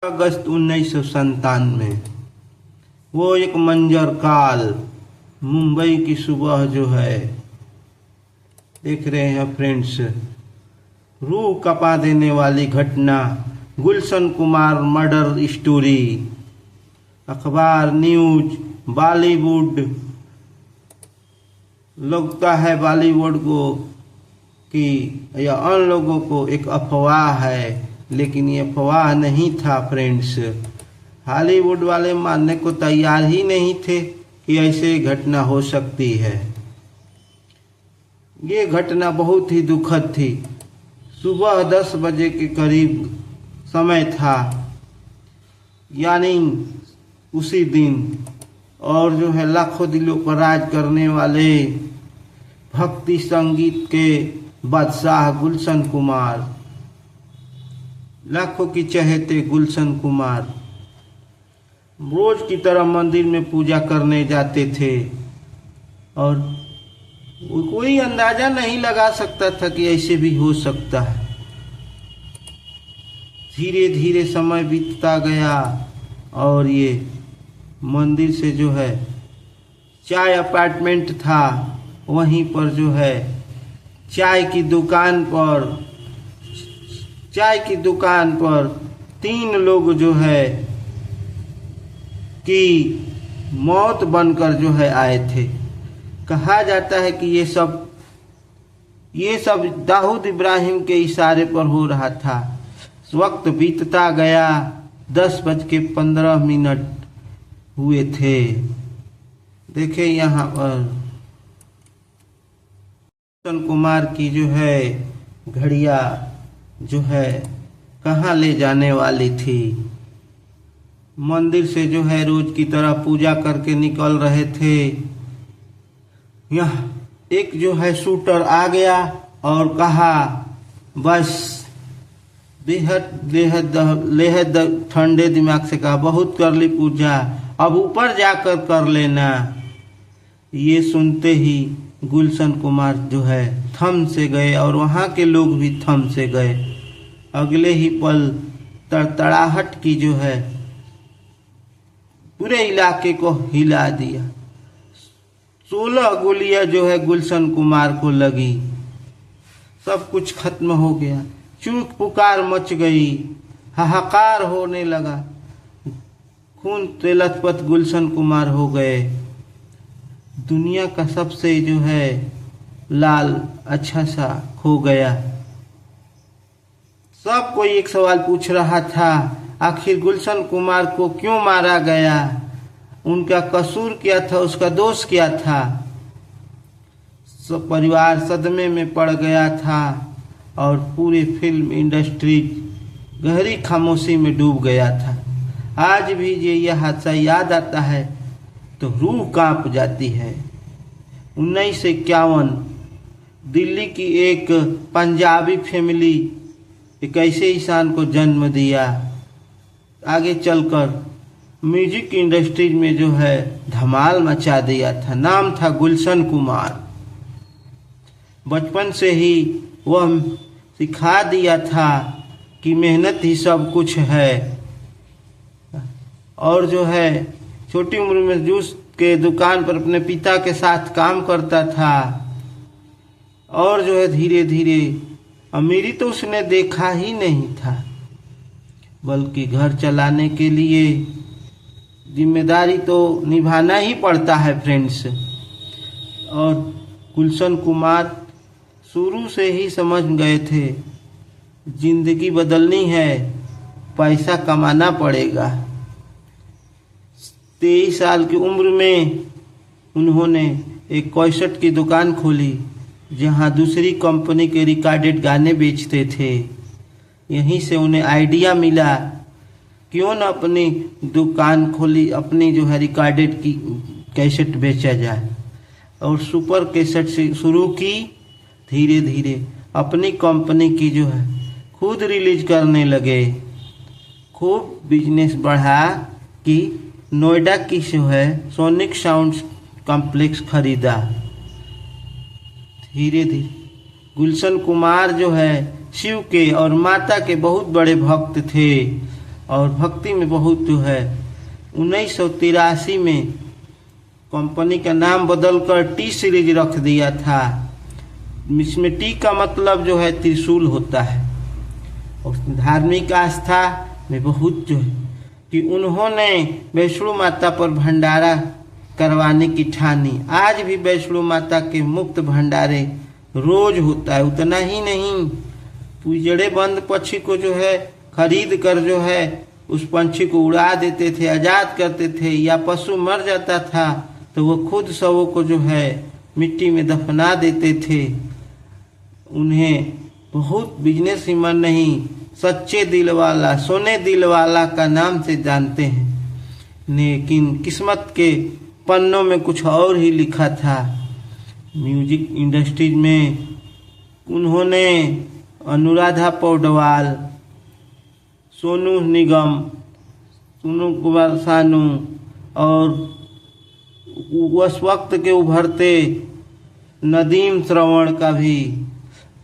अगस्त 1997 वो एक मंजर काल मुंबई की सुबह जो है देख रहे हैं फ्रेंड्स, रूह कपा देने वाली घटना, गुलशन कुमार मर्डर स्टोरी। अखबार, न्यूज, बॉलीवुड, लगता है बॉलीवुड को कि या अन्य लोगों को एक अफवाह है, लेकिन ये अफवाह नहीं था फ्रेंड्स। हॉलीवुड वाले मानने को तैयार ही नहीं थे कि ऐसे घटना हो सकती है। ये घटना बहुत ही दुखद थी। सुबह 10 बजे के करीब समय था, यानी उसी दिन, और जो है लाखों दिलों पर राज करने वाले भक्ति संगीत के बादशाह गुलशन कुमार, लाखों की चहेते गुलशन कुमार रोज की तरह मंदिर में पूजा करने जाते थे और कोई अंदाजा नहीं लगा सकता था कि ऐसे भी हो सकता है। धीरे धीरे समय बीतता गया और ये मंदिर से जो है चाय अपार्टमेंट था, वहीं पर जो है चाय की दुकान पर 3 लोग जो है कि मौत बनकर जो है आए थे। कहा जाता है कि ये सब दाऊद इब्राहिम के इशारे पर हो रहा था। वक्त बीतता गया, 10:15 हुए थे। देखे यहाँ पर गुलशन कुमार की जो है घड़िया जो है कहाँ ले जाने वाली थी। मंदिर से जो है रोज की तरह पूजा करके निकल रहे थे। यह एक जो है शूटर आ गया और कहा, बस बेहद ठंडे दिमाग से कहा, बहुत कर ली पूजा, अब ऊपर जाकर कर लेना। ये सुनते ही गुलशन कुमार जो है थम से गए और वहाँ के लोग भी थम से गए। अगले ही पल तड़तड़ाहट की जो है पूरे इलाके को हिला दिया। 16 गोलियां जो है गुलशन कुमार को लगी। सब कुछ खत्म हो गया, चूक पुकार मच गई, हाहाकार होने लगा। खून से लथपथ गुलशन कुमार हो गए। दुनिया का सबसे जो है लाल अच्छा सा खो गया। सब कोई एक सवाल पूछ रहा था, आखिर गुलशन कुमार को क्यों मारा गया? उनका कसूर क्या था? उसका दोष क्या था? सब परिवार सदमे में पड़ गया था और पूरी फिल्म इंडस्ट्री गहरी खामोशी में डूब गया था। आज भी यह हादसा याद आता है तो रूह कांप जाती है। 1951 दिल्ली की एक पंजाबी फैमिली एक ऐसे इंसान को जन्म दिया, आगे चलकर म्यूजिक इंडस्ट्री में जो है धमाल मचा दिया था। नाम था गुलशन कुमार। बचपन से ही वह सिखा दिया था कि मेहनत ही सब कुछ है, और जो है छोटी उम्र में जूस के दुकान पर अपने पिता के साथ काम करता था। और जो है धीरे धीरे अमीरी तो उसने देखा ही नहीं था, बल्कि घर चलाने के लिए जिम्मेदारी तो निभाना ही पड़ता है फ्रेंड्स। और गुलशन कुमार शुरू से ही समझ गए थे, जिंदगी बदलनी है, पैसा कमाना पड़ेगा। 23 साल की उम्र में उन्होंने एक कैसेट की दुकान खोली, जहां दूसरी कंपनी के रिकॉर्डेड गाने बेचते थे। यहीं से उन्हें आइडिया मिला, क्यों न अपनी दुकान खोली, अपनी जो है रिकॉर्डेड की कैसेट बेचा जाए। और सुपर कैसेट से शुरू की, धीरे धीरे अपनी कंपनी की जो है खुद रिलीज करने लगे। खूब बिजनेस बढ़ा कि नोएडा की जो है सोनिक साउंड कॉम्प्लेक्स खरीदा। धीरे धीरे गुलशन कुमार जो है शिव के और माता के बहुत बड़े भक्त थे। और भक्ति में बहुत जो है 1983 में कंपनी का नाम बदलकर टी सीरीज रख दिया था। इसमें टी का मतलब जो है त्रिशूल होता है। और धार्मिक आस्था में बहुत जो है कि उन्होंने वैष्णो माता पर भंडारा करवाने की ठानी। आज भी वैष्णो माता के मुक्त भंडारे रोज होता है। उतना ही नहीं, पिंजड़े बंद पक्षी को जो है खरीद कर जो है उस पंछी को उड़ा देते थे, आजाद करते थे। या पशु मर जाता था तो वो खुद शवों को जो है मिट्टी में दफना देते थे। उन्हें बहुत बिजनेस ही मन नहीं, सच्चे दिल वाला, सोने दिल वाला का नाम से जानते हैं। लेकिन किस्मत के पन्नों में कुछ और ही लिखा था। म्यूजिक इंडस्ट्रीज में उन्होंने अनुराधा पौडवाल, सोनू निगम, सोनू कुमार सानू और उस वक्त के उभरते नदीम श्रवण का भी,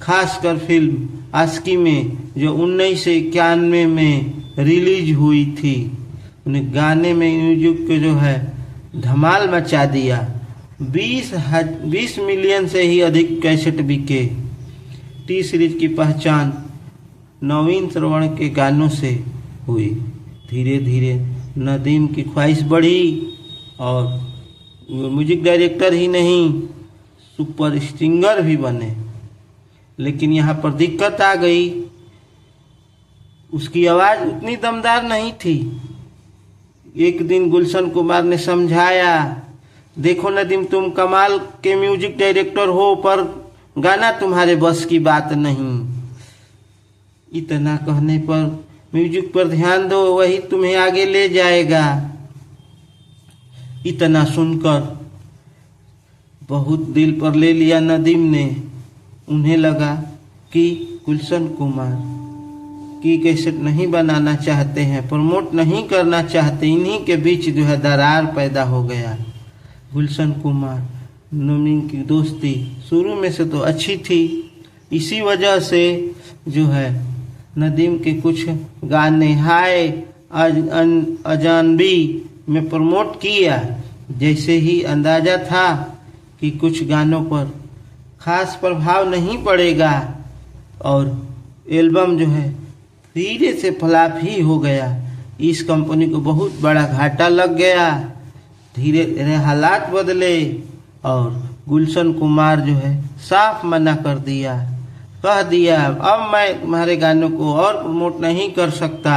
खासकर फिल्म आस्की में जो 1991 में रिलीज हुई थी, उन्हें गाने में म्यूजिक को जो है धमाल मचा दिया। 20 मिलियन से ही अधिक कैसेट बिके। टी सीरीज की पहचान नवीन श्रवण के गानों से हुई। धीरे धीरे नदीम की ख्वाहिश बढ़ी और म्यूजिक डायरेक्टर ही नहीं, सुपर सिंगर भी बने। लेकिन यहाँ पर दिक्कत आ गई, उसकी आवाज़ उतनी दमदार नहीं थी। एक दिन गुलशन कुमार ने समझाया, देखो नदीम, तुम कमाल के म्यूजिक डायरेक्टर हो पर गाना तुम्हारे बस की बात नहीं। इतना कहने पर म्यूजिक पर ध्यान दो, वही तुम्हें आगे ले जाएगा। इतना सुनकर बहुत दिल पर ले लिया नदीम ने। उन्हें लगा कि गुलशन कुमार की कैसेट नहीं बनाना चाहते हैं, प्रमोट नहीं करना चाहते। इन्हीं के बीच जो है दरार पैदा हो गया। गुलशन कुमार नदीम की दोस्ती शुरू में से तो अच्छी थी। इसी वजह से जो है नदीम के कुछ गाने हाय अजानबी में प्रमोट किया। जैसे ही अंदाजा था कि कुछ गानों पर खास प्रभाव नहीं पड़ेगा और एल्बम जो है धीरे से फ्लॉप ही हो गया। इस कंपनी को बहुत बड़ा घाटा लग गया। धीरे धीरे हालात बदले और गुलशन कुमार जो है साफ मना कर दिया, कह दिया अब मैं तुम्हारे गानों को और प्रमोट नहीं कर सकता।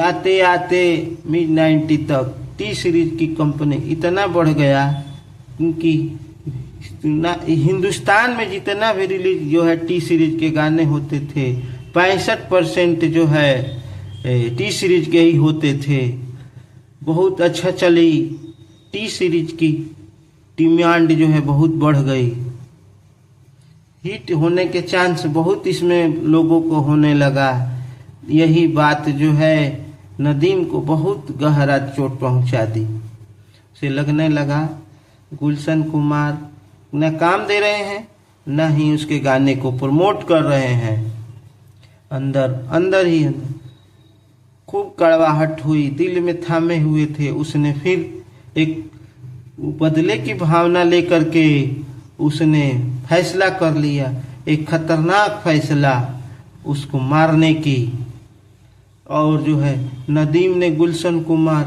आते आते मिड 90 तक टी सीरीज की कंपनी इतना बढ़ गया क्योंकि हिंदुस्तान में जितना भी रिलीज जो है टी सीरीज के गाने होते थे 65% जो है टी सीरीज के ही होते थे। बहुत अच्छा चली। टी सीरीज की डिमांड जो है बहुत बढ़ गई। हिट होने के चांस बहुत इसमें लोगों को होने लगा। यही बात जो है नदीम को बहुत गहरा चोट पहुंचा दी। उसे लगने लगा गुलशन कुमार न काम दे रहे हैं, न ही उसके गाने को प्रमोट कर रहे हैं। अंदर ही खूब कड़वाहट हुई, दिल में थामे हुए थे। उसने फिर एक बदले की भावना लेकर के उसने फैसला कर लिया, एक खतरनाक फैसला, उसको मारने की। और जो है नदीम ने गुलशन कुमार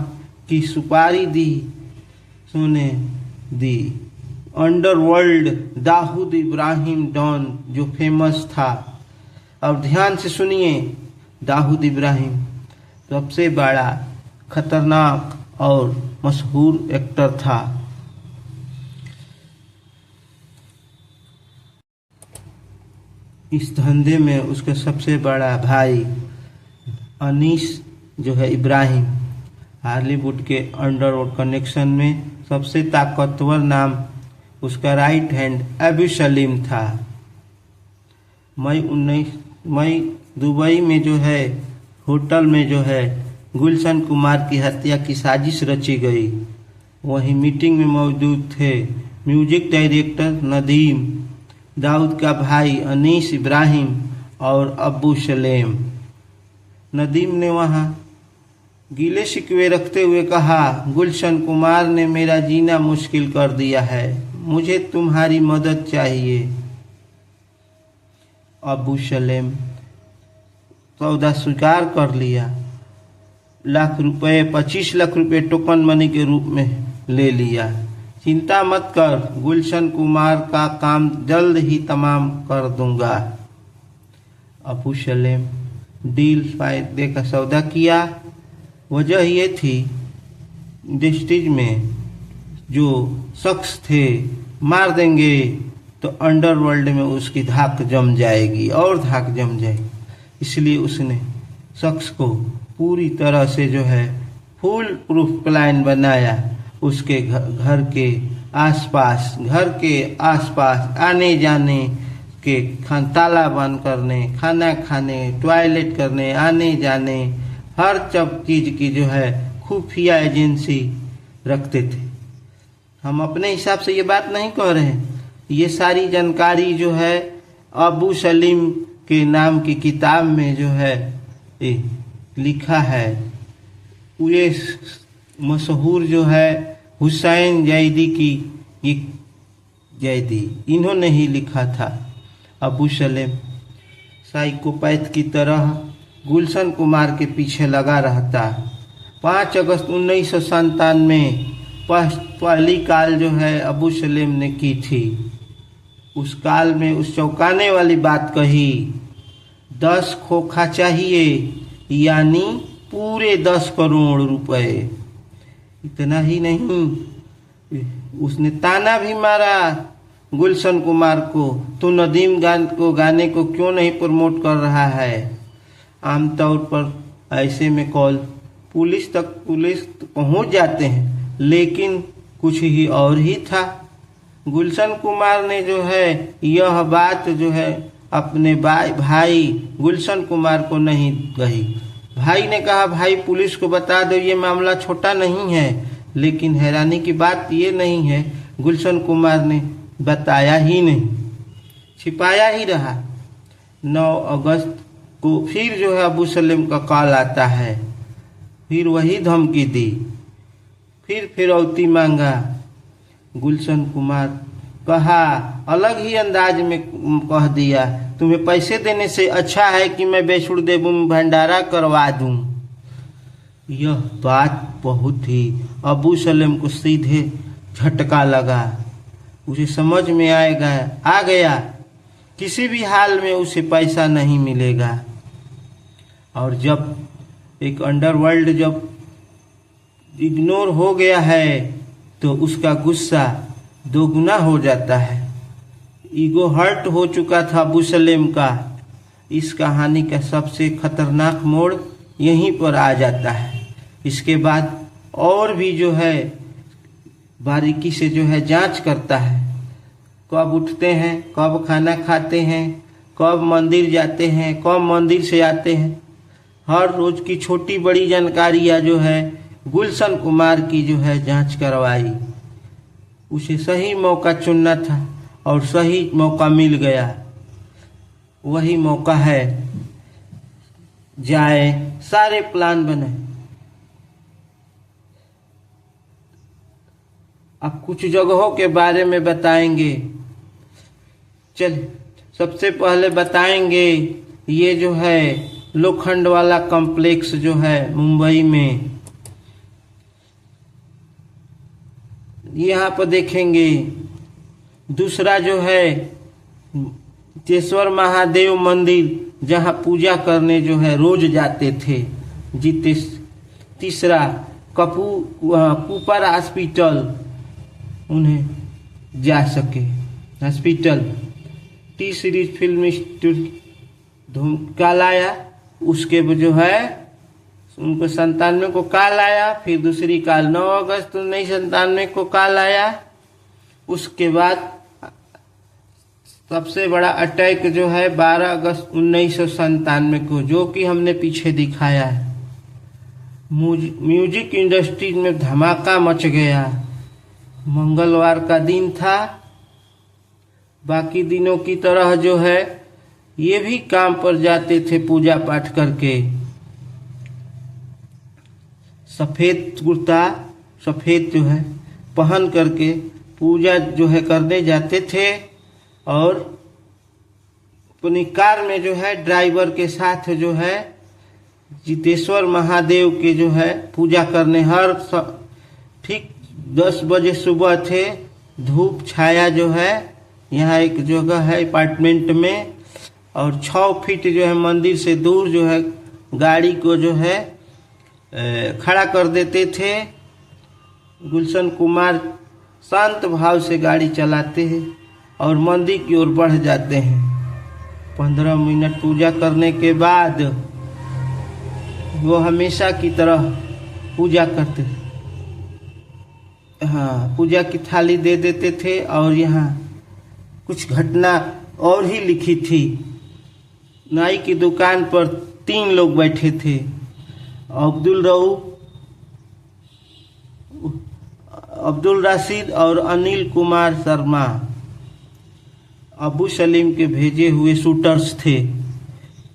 की सुपारी दी, सुने दी। अंडरवर्ल्ड दाऊद इब्राहिम डॉन जो फेमस था, अब ध्यान से सुनिए, दाऊद इब्राहिम सबसे बड़ा खतरनाक और मशहूर एक्टर था। इस धंधे में उसका सबसे बड़ा भाई अनीस जो है इब्राहिम, हॉलीवुड के अंडरवर्ल्ड कनेक्शन में सबसे ताकतवर नाम उसका राइट हैंड अबू सलीम था। मई दुबई में जो है होटल में जो है गुलशन कुमार की हत्या की साजिश रची गई। वहीं मीटिंग में मौजूद थे म्यूजिक डायरेक्टर नदीम, दाऊद का भाई अनीस इब्राहिम और अबू सलीम। नदीम ने वहाँ गीले शिकवे रखते हुए कहा, गुलशन कुमार ने मेरा जीना मुश्किल कर दिया है, मुझे तुम्हारी मदद चाहिए। अबू सलेम सौदा स्वीकार कर लिया। 25 लाख रुपए टोकन मनी के रूप में ले लिया। चिंता मत कर, गुलशन कुमार का काम जल्द ही तमाम कर दूंगा। अबू सलेम डील फायदे का सौदा किया। वजह ये थी, इंडस्ट्रीज में जो शख्स थे मार देंगे तो अंडरवर्ल्ड में उसकी धाक जम जाएगी और धाक जम जाएगी। इसलिए उसने शख्स को पूरी तरह से जो है फुल प्रूफ प्लान बनाया। उसके घर के आसपास आने जाने के ताला बंद करने, खाना खाने, टॉयलेट करने, आने जाने, हर चीज की जो है खुफिया एजेंसी रखते थे। हम अपने हिसाब से ये बात नहीं कह रहे हैं, ये सारी जानकारी जो है अबू सलीम के नाम की किताब में जो है लिखा है। ये मशहूर जो है हुसैन जैदी की जैदी, इन्होंने ही लिखा था। अबू सलीम साइकोपैथ की तरह गुलशन कुमार के पीछे लगा रहता। 5 अगस्त 1997 में पहली कॉल जो है अबू सलीम ने की थी। उस काल में उस चौंकाने वाली बात कही, 10 खोखा चाहिए, यानी पूरे 10 करोड़ रुपए। इतना ही नहीं, उसने ताना भी मारा गुलशन कुमार को, तू नदीम गाने को क्यों नहीं प्रमोट कर रहा है। आमतौर पर ऐसे में कॉल पुलिस तक पहुंच जाते हैं, लेकिन कुछ ही और ही था। गुलशन कुमार ने जो है यह बात जो है अपने भाई गुलशन कुमार को नहीं कही। भाई ने कहा, भाई पुलिस को बता दो, ये मामला छोटा नहीं है। लेकिन हैरानी की बात ये नहीं है, गुलशन कुमार ने बताया ही नहीं, छिपाया ही रहा। 9 अगस्त को फिर जो है अबू सलीम का कॉल आता है, फिर वही धमकी दी, फिर फिरौती मांगा। गुलशन कुमार कहा, अलग ही अंदाज में कह दिया, तुम्हें पैसे देने से अच्छा है कि मैं बेसुरदेव भंडारा करवा दूं। यह बात बहुत ही अबू सलीम को सीधे झटका लगा। उसे समझ में आ गया किसी भी हाल में उसे पैसा नहीं मिलेगा। और जब एक अंडरवर्ल्ड जब इग्नोर हो गया है तो उसका गुस्सा दोगुना हो जाता है। ईगो हर्ट हो चुका था अबू सलीम का। इस कहानी का सबसे खतरनाक मोड़ यहीं पर आ जाता है। इसके बाद और भी जो है बारीकी से जो है जांच करता है, कब उठते हैं, कब खाना खाते हैं, कब मंदिर जाते हैं, कब मंदिर से आते हैं। हर रोज की छोटी बड़ी जानकारियां जो है गुलशन कुमार की जो है जांच करवाई। उसे सही मौका चुनना था और सही मौका मिल गया। वही मौका है, जाए सारे प्लान बने। अब कुछ जगहों के बारे में बताएंगे। चल सबसे पहले बताएंगे ये जो है लोखंड वाला कॉम्प्लेक्स जो है मुंबई में, यहाँ पर देखेंगे। दूसरा जो है तेश्वर महादेव मंदिर, जहाँ पूजा करने जो है रोज जाते थे जितेश। तीसरा कूपर हॉस्पिटल, उन्हें जा सके हॉस्पिटल। टी सीरीज फिल्म काल आया, उसके जो है उनको 97 को काल आया। फिर दूसरी काल 9 अगस्त 1997 को काल आया। उसके बाद सबसे बड़ा अटैक जो है 12 अगस्त 1997 को, जो कि हमने पीछे दिखाया है। म्यूजिक इंडस्ट्री में धमाका मच गया। मंगलवार का दिन था। बाकी दिनों की तरह जो है ये भी काम पर जाते थे पूजा पाठ करके। सफ़ेद कुर्ता सफ़ेद जो है पहन करके पूजा जो है करने जाते थे और अपनी कार में जो है ड्राइवर के साथ जो है जितेश्वर महादेव के जो है पूजा करने ठीक 10 बजे सुबह थे। धूप छाया जो है यहाँ एक जगह है अपार्टमेंट में और 6 फीट जो है मंदिर से दूर जो है गाड़ी को जो है खड़ा कर देते थे। गुलशन कुमार शांत भाव से गाड़ी चलाते हैं और मंदिर की ओर बढ़ जाते हैं। 15 मिनट पूजा करने के बाद वो हमेशा की तरह पूजा करते थे। हाँ, पूजा की थाली दे देते थे और यहाँ कुछ घटना और ही लिखी थी। नाई की दुकान पर 3 लोग बैठे थे, अब्दुल रशीद और अनिल कुमार शर्मा अबू सलीम के भेजे हुए शूटर्स थे।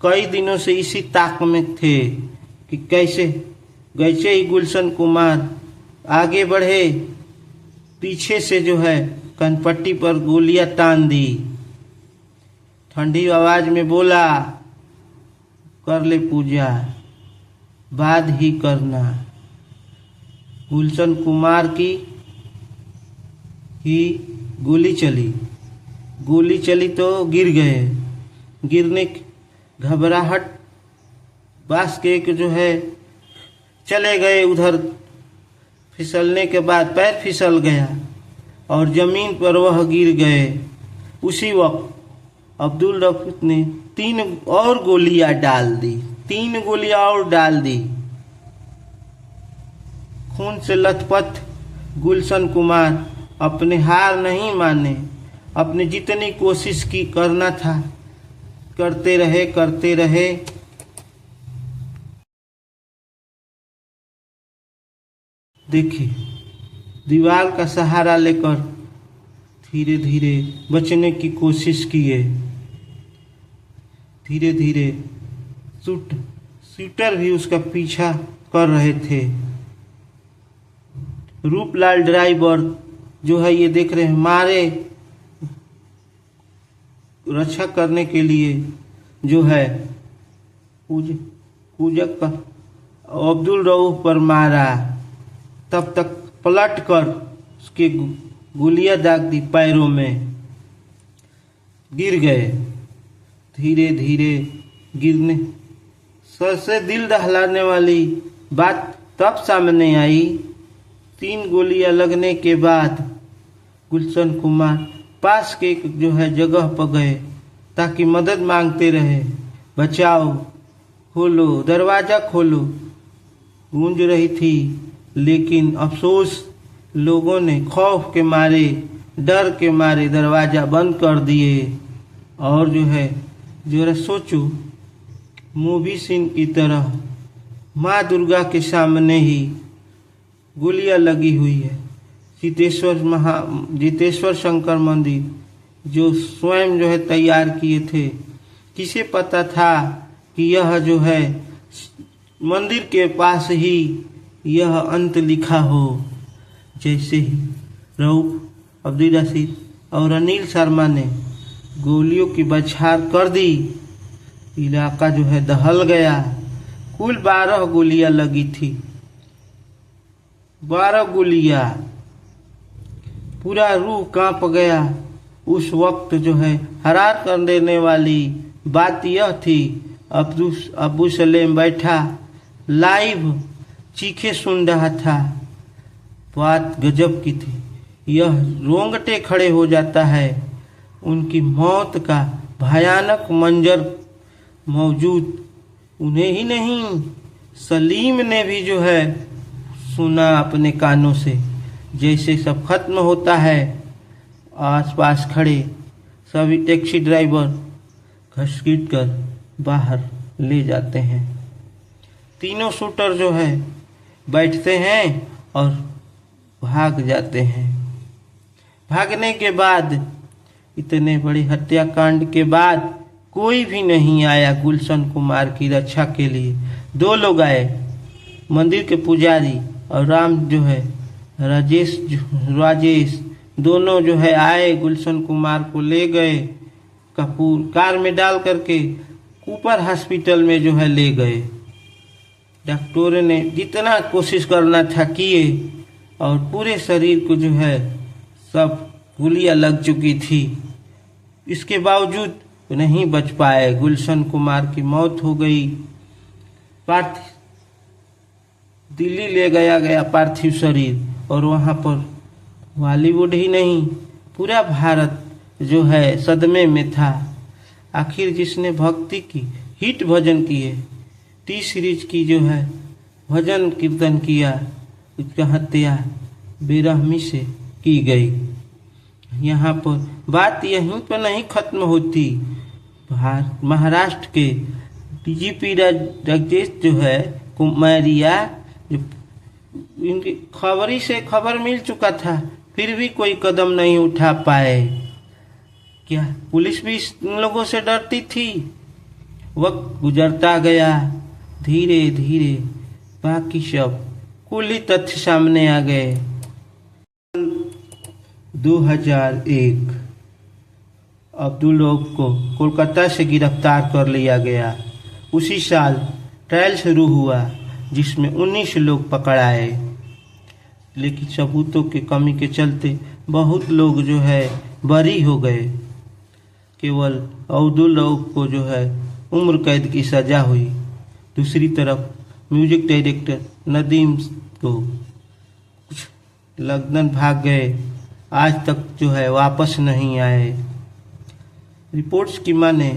कई दिनों से इसी ताक में थे कि कैसे ही गुलशन कुमार आगे बढ़े, पीछे से जो है कनपट्टी पर गोलियां तान दी। ठंडी आवाज में बोला, कर ले पूजा, बाद ही करना। गुलशन कुमार की ही गोली चली तो गिर गए। गिरने घबराहट बास के जो है चले गए उधर। फिसलने के बाद पैर फिसल गया और जमीन पर वह गिर गए। उसी वक्त अब्दुल रफीक ने 3 और गोलियां डाल दी। 3 गोलियां और डाल दी। खून से लथपथ गुलशन कुमार अपने हार नहीं माने। अपने जितनी कोशिश की करना था करते रहे। देखिए, दीवार का सहारा लेकर धीरे धीरे बचने की कोशिश किए। धीरे धीरे शूटर भी उसका पीछा कर रहे थे। रूपलाल ड्राइवर जो है ये देख रहे हैं, मारे रक्षा करने के लिए जो है पूजक का अब्दुल रऊफ पर मारा। तब तक पलट कर उसके गोलियां दाग दी, पैरों में गिर गए। धीरे धीरे गिरने सबसे दिल दहलाने वाली बात तब सामने आई। 3 गोलियां लगने के बाद गुलशन कुमार पास के एक जो है जगह पर गए ताकि मदद मांगते रहे। बचाओ, खोलो, दरवाजा खोलो गूंज रही थी, लेकिन अफसोस लोगों ने खौफ के मारे, डर के मारे दरवाजा बंद कर दिए। और जो है जरा सोचो, मूवी सीन की तरह माँ दुर्गा के सामने ही गोलियां लगी हुई है। जितेश्वर शंकर मंदिर जो स्वयं जो है तैयार किए थे, किसे पता था कि यह जो है मंदिर के पास ही यह अंत लिखा हो। जैसे ही रऊफ, अब्दुल रशीद और अनिल शर्मा ने गोलियों की बौछार कर दी, इलाका जो है दहल गया। कुल 12 गोलियां लगी थी। 12 गोलियां, पूरा रूह कांप गया। उस वक्त जो है हैरान कर देने वाली बात यह थी, अबू सलेम बैठा लाइव चीखे सुन रहा था। बात गजब की थी। यह रोंगटे खड़े हो जाता है। उनकी मौत का भयानक मंजर मौजूद उन्हें ही नहीं, सलीम ने भी जो है सुना अपने कानों से। जैसे सब खत्म होता है, आसपास खड़े सभी टैक्सी ड्राइवर घसीट कर बाहर ले जाते हैं। तीनों शूटर जो है बैठते हैं और भाग जाते हैं। भागने के बाद, इतने बड़े हत्याकांड के बाद कोई भी नहीं आया गुलशन कुमार की रक्षा के लिए। 2 लोग आए, मंदिर के पुजारी और राम जो है राजेश दोनों जो है आए, गुलशन कुमार को ले गए, कपूर कार में डाल करके कूपर हॉस्पिटल में जो है ले गए। डॉक्टरों ने जितना कोशिश करना था किए और पूरे शरीर को जो है सब गोलियां लग चुकी थी, इसके बावजूद नहीं बच पाए। गुलशन कुमार की मौत हो गई। पार्थिव दिल्ली ले गया पार्थिव शरीर, और वहाँ पर बॉलीवुड ही नहीं पूरा भारत जो है सदमे में था। आखिर जिसने भक्ति की हिट भजन किए, टी सीरीज की जो है भजन कीर्तन किया, उसका हत्या बेरहमी से की गई। यहाँ पर बात यहीं पर नहीं खत्म होती। महाराष्ट्र के डीजीपी राजेश जो है कुमारिया, जो इनकी खबरी से खबर मिल चुका था, फिर भी कोई कदम नहीं उठा पाए। क्या पुलिस भी इन लोगों से डरती थी? वक्त गुजरता गया, धीरे धीरे बाकी सब कुल ही तथ्य सामने आ गए। 2001 अब्दुल रऊफ को कोलकाता से गिरफ्तार कर लिया गया। उसी साल ट्रायल शुरू हुआ जिसमें 19 लोग पकड़ाए, लेकिन सबूतों की कमी के चलते बहुत लोग जो है बरी हो गए। केवल अब्दुल रऊफ को जो है उम्र कैद की सजा हुई। दूसरी तरफ म्यूजिक डायरेक्टर नदीम को कुछ लंदन भाग गए, आज तक जो है वापस नहीं आए। रिपोर्ट्स की माने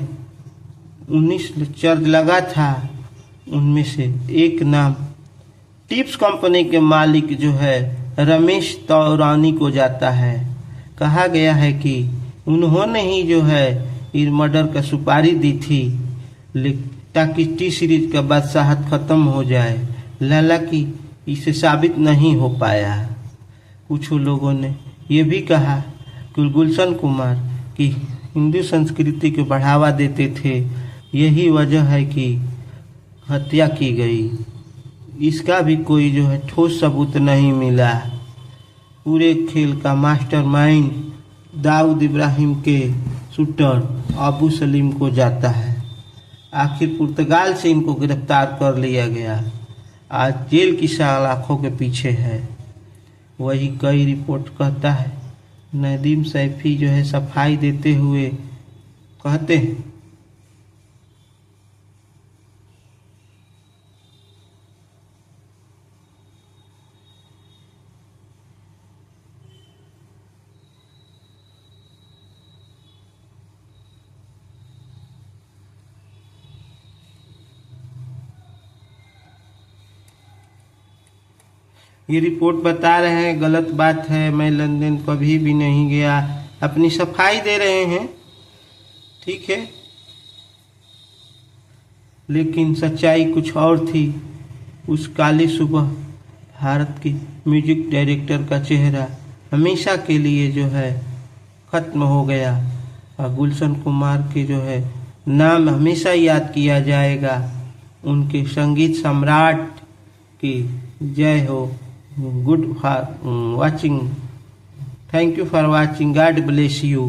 19 चार्ज लगा था, उनमें से एक नाम टिप्स कंपनी के मालिक जो है रमेश तौरानी को जाता है। कहा गया है कि उन्होंने ही जो है इस मर्डर का सुपारी दी थी ताकि टी सीरीज का बादशाहत खत्म हो जाए। हालांकि इसे साबित नहीं हो पाया। कुछ लोगों ने यह भी कहा कि गुलशन कुमार की हिंदू संस्कृति को बढ़ावा देते थे, यही वजह है कि हत्या की गई। इसका भी कोई जो है ठोस सबूत नहीं मिला। पूरे खेल का मास्टरमाइंड दाऊद इब्राहिम के शूटर अबू सलीम को जाता है। आखिर पुर्तगाल से इनको गिरफ्तार कर लिया गया। आज जेल की सलाखों के पीछे है। वही कई रिपोर्ट कहता है, नदीम सैफी जो है सफाई देते हुए कहते हैं, ये रिपोर्ट बता रहे हैं गलत बात है, मैं लंदन कभी भी नहीं गया, अपनी सफाई दे रहे हैं, ठीक है। लेकिन सच्चाई कुछ और थी। उस काली सुबह भारत की म्यूजिक डायरेक्टर का चेहरा हमेशा के लिए जो है खत्म हो गया और गुलशन कुमार के जो है नाम हमेशा याद किया जाएगा। उनके संगीत सम्राट की जय हो। Good for watching. Thank you for watching. God bless you.